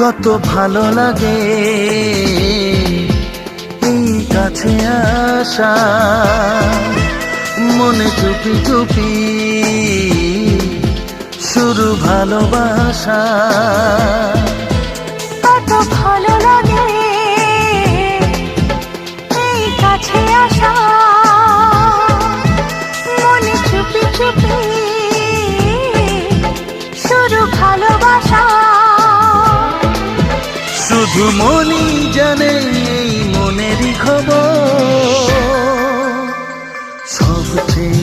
কত ভালো লাগে এই কাছে আসা, মনে চুপি চুপি শুরু ভালোবাসা। কত ভালো লাগে এই কাছে আসা, মনে চুপি চুপি শুরু ভালোবাসা। শুধু মনই জানে এই মনেরই খবর, সবচেয়ে